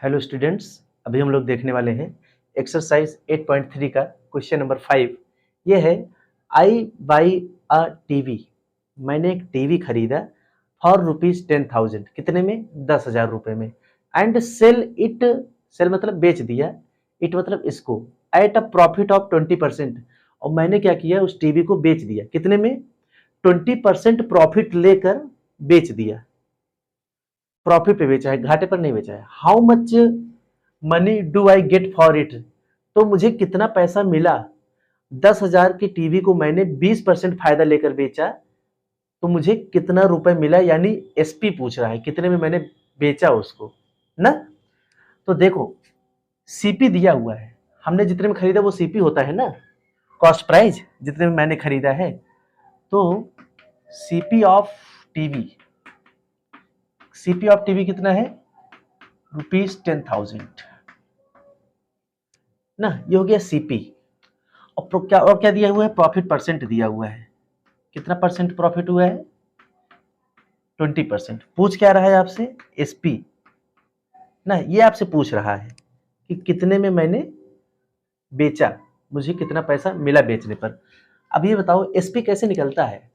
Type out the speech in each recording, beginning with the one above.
Hello students, अभी हम लोग देखने वाले हैं एक्सरसाइज 8.3 का क्वेश्चन नंबर 5। ये है आई बाई अ टीवी। मैंने एक टीवी खरीदा फॉर ₹10,000। कितने में? 10,000 रुपये में। एंड सेल इट, सेल मतलब बेच दिया, इट मतलब इसको, एट अ प्रॉफिट ऑफ 20%। और मैंने क्या किया, उस टीवी को बेच दिया। कितने में? 20% प्रॉफिट लेकर बेच दिया। प्रॉफिट पे बेचा है, घाटे पर नहीं बेचा है। How much money do I get for it? तो मुझे कितना पैसा मिला? 10,000 की टीवी को मैंने 20% फायदा लेकर बेचा, तो मुझे कितना रुपए मिला? यानी एसपी पूछ रहा है, कितने में मैंने बेचा उसको ना। तो देखो, सीपी दिया हुआ है, हमने जितने में खरीदा वो सीपी होता है ना, कॉस्ट प्राइस, जितने में मैंने खरीदा है। तो CP of TV, CP of TV कितना है? ₹10,000 ना। ये हो गया सीपी। और क्या दिया हुआ है? प्रॉफिट परसेंट दिया हुआ है। कितना परसेंट प्रॉफिट हुआ है? 20%। पूछ क्या रहा है आपसे? एसपी ना, ये आपसे पूछ रहा है कि कितने में मैंने बेचा, मुझे कितना पैसा मिला बेचने पर। अब ये बताओ एसपी कैसे निकलता है।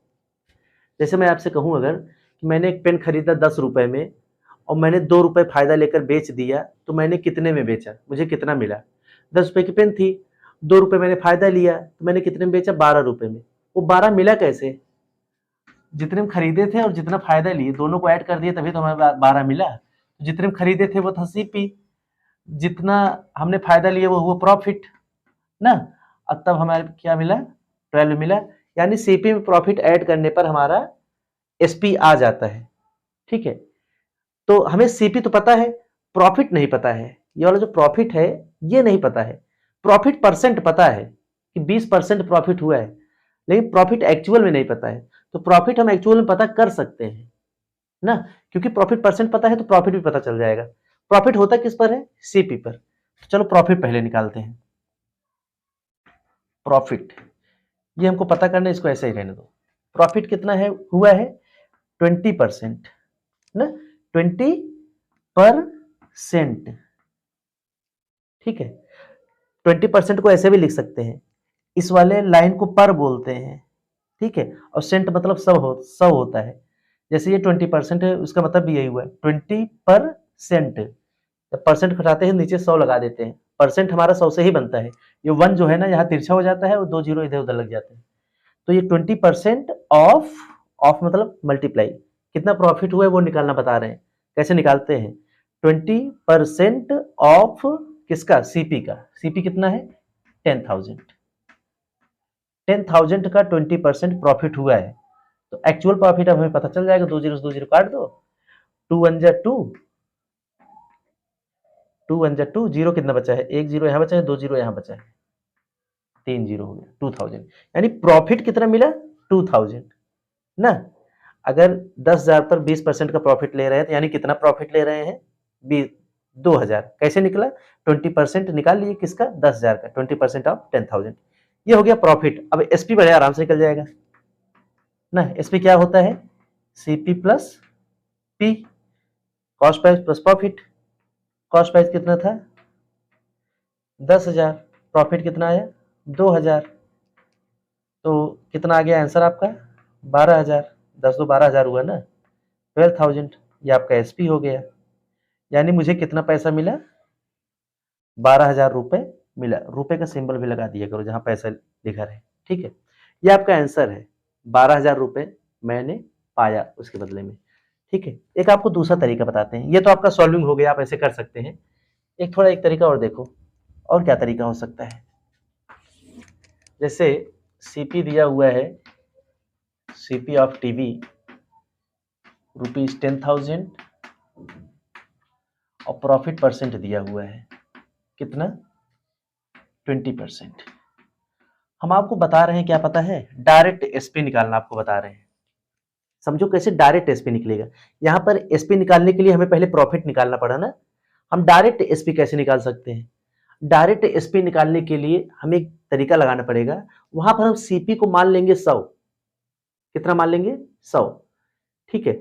जैसे मैं आपसे कहूं अगर कि मैंने एक पेन खरीदा 10 रुपए में और मैंने 2 रुपए फायदा लेकर बेच दिया, तो मैंने कितने में बेचा, मुझे कितना मिला? 10 रुपए की पेन थी, 2 रुपए मैंने फायदा लिया, तो मैंने कितने में बेचा? 12 रुपए में। वो 12 मिला कैसे? जितने में खरीदे थे और जितना फायदा लिए दोनों को ऐड कर दिए, तभी तो हमें 12 मिला। तो जितने में खरीदे थे वो था सीपी, जितना हमने फायदा लिया वो हुआ प्रॉफिट ना। और तब हमारे क्या मिला? 12 मिला। यानी सीपी में प्रॉफिट ऐड करने पर हमारा एसपी आ जाता है। ठीक है, तो हमें सीपी तो पता है, प्रॉफिट नहीं पता है। ये वाला जो प्रॉफिट है ये नहीं पता है। प्रॉफिट परसेंट पता है कि 20% प्रॉफिट हुआ है, लेकिन प्रॉफिट एक्चुअल में नहीं पता है। तो प्रॉफिट हम एक्चुअल में पता कर सकते हैं ना, क्योंकि प्रॉफिट परसेंट पता है तो प्रॉफिट भी पता चल जाएगा। प्रॉफिट होता किस पर है? सीपी पर। तो चलो प्रॉफिट पहले निकालते हैं। प्रॉफिट ये हमको पता करना है, इसको ऐसे ही रहने दो। प्रॉफिट कितना है? हुआ है 20% ना, 20%। ठीक है, 20% को ऐसे भी लिख सकते हैं, इस वाले लाइन को पर बोलते हैं। ठीक है, और सेंट मतलब 100 होता है। जैसे ये 20% है, उसका मतलब भी यही हुआ है 20%। जब परसेंट घटाते हैं नीचे 100 लगा देते हैं, परसेंट हमारा 100 से ही बनता है। ये 1 जो है ना यहाँ तिरछा हो जाता है और 2 जीरो इधर उधर लग जाते हैं। तो ये 20% ऑफ, ऑफ मतलब मल्टीप्लाई, कितना प्रॉफिट हुआ है वो निकालना बता रहे हैं। कैसे निकालते हैं? 20% ऑफ किसका? सीपी का। सीपी कितना है? 10,000। 10,000 का 20% प्रॉफिट हुआ है, तो एक्चुअल प्रॉफिट अब हमें पता चल जाएगा। 2 जीरो काट दो, 2 वन जा 2, 2 वन जा 2, जीरो कितना बचा है? 1 जीरो यहाँ बचा है, 2 जीरो यहाँ बचा है, 3 जीरो हो गया, 2000। यानी प्रॉफिट कितना मिला? 2000 ना। अगर 10,000 पर 20% का प्रॉफिट ले रहे हैं तो यानी कितना प्रॉफिट ले रहे हैं? 2,000। कैसे निकला? 20% निकाल लिए किसका? 10,000 का, 20% ऑफ 10,000। ये हो गया प्रॉफिट। अब एसपी बड़े आराम से निकल जाएगा ना। एसपी क्या होता है? CP plus P, cost price plus profit. Cost price कितना था? 10,000। प्रॉफिट कितना आया? 2,000। तो कितना आ गया आंसर आपका? 12,000। 10 दो 12,000 हुआ ना, 12,000। ये आपका एसपी हो गया। यानी मुझे कितना पैसा मिला? 12,000 रुपए मिला। रुपए का सिंबल भी लगा दिया करो जहां पैसा लिखा रहे। ठीक है, ये आपका आंसर है। 12,000 रुपए मैंने पाया उसके बदले में। ठीक है, एक आपको दूसरा तरीका बताते हैं। ये तो आपका सॉल्विंग हो गया, आप ऐसे कर सकते हैं। एक तरीका और देखो, और क्या तरीका हो सकता है। जैसे सीपी दिया हुआ है, सीपी ऑफ टीवी ₹10,000 और प्रॉफिट परसेंट दिया हुआ है कितना? 20%। हम आपको बता रहे हैं क्या पता है? डायरेक्ट एसपी निकालना आपको बता रहे हैं। समझो कैसे डायरेक्ट एसपी निकलेगा। यहां पर एसपी निकालने के लिए हमें पहले प्रॉफिट निकालना पड़ा ना। हम डायरेक्ट एसपी कैसे निकाल सकते हैं? डायरेक्ट एसपी निकालने के लिए हमें एक तरीका लगाना पड़ेगा। वहां पर हम सीपी को मान लेंगे 100। कितना मान लेंगे? 100। ठीक है,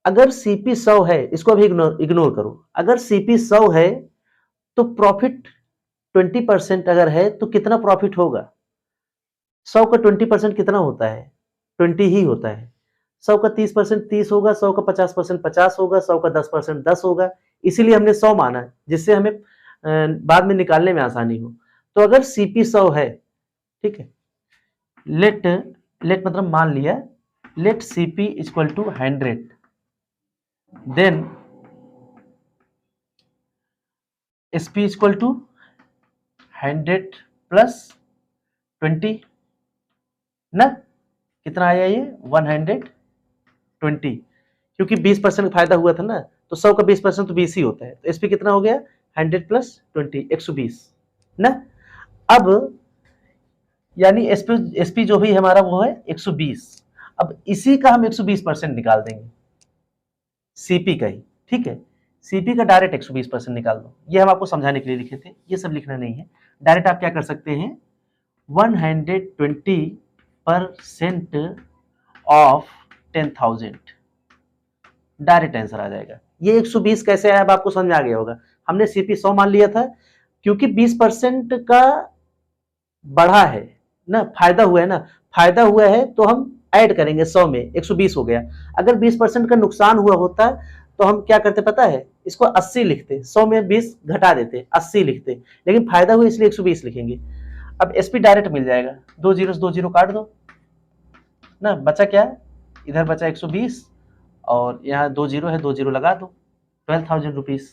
अगर सीपी 100 है, इसको अभी इग्नोर करो, अगर सीपी 100 है तो प्रॉफिट 20% अगर है तो कितना प्रॉफिट होगा? 100 का 20% कितना होता है? 20 ही होता है। 100 का 30% 30 होगा, 100 का 50% 50 होगा, 100 का 10% 10 होगा, इसीलिए हमने 100 माना है, जिससे हमें बाद में निकालने में आसानी हो। तो अगर सीपी 100 है, ठीक है, लेट मतलब मान लिया, let CP equal to 100, then SP equal to 100 plus 20 ना, कितना आया ये? 120, क्योंकि 20% फायदा हुआ था ना, तो 100 का 20% तो 20 ही होता है, तो एसपी कितना हो गया? 100 प्लस 20, 120 ना। अब यानी एसपी जो भी हमारा वो है 120। अब इसी का हम 120% निकाल देंगे, सीपी का ही, ठीक है। सीपी का डायरेक्ट 120% निकाल दो, ये हम आपको समझाने के लिए लिखे थे, ये सब लिखना नहीं है। डायरेक्ट आप क्या कर सकते हैं, 120% ऑफ 10,000, डायरेक्ट आंसर आ जाएगा। ये 120 कैसे आया, अब आपको समझ में आ गया होगा। हमने सीपी 100 मान लिया था, क्योंकि 20% का बढ़ा है ना, फायदा हुआ है ना, फायदा हुआ है तो हम ऐड करेंगे 100 में, 120 हो गया। अगर 20% का नुकसान हुआ होता तो हम क्या करते पता है, इसको 80 लिखते, 100 में 20 घटा देते, 80 लिखते, लेकिन फायदा हुआ इसलिए 120 लिखेंगे। अब एसपी डायरेक्ट मिल जाएगा, 2 जीरो से 2 जीरो काट दो ना, बचा क्या? इधर बचा 120 और यहाँ 2 जीरो है, 2 जीरो लगा दो, 12,000 रुपीज।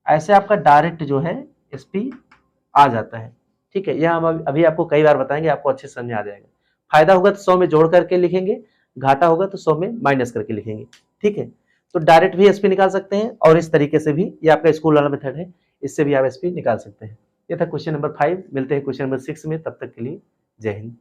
ऐसे आपका डायरेक्ट जो है एसपी आ जाता है, ठीक है। यह हम अभी आपको कई बार बताएंगे, आपको अच्छे समझ में आ जाएगा। फायदा होगा तो 100 में जोड़ करके लिखेंगे, घाटा होगा तो 100 में माइनस करके लिखेंगे, ठीक है। तो डायरेक्ट भी एसपी निकाल सकते हैं, और इस तरीके से भी, ये आपका स्कूल वाला मेथड है, इससे भी आप एसपी निकाल सकते हैं। ये था क्वेश्चन नंबर 5। मिलते हैं क्वेश्चन नंबर 6 में, तब तक के लिए जय हिंद।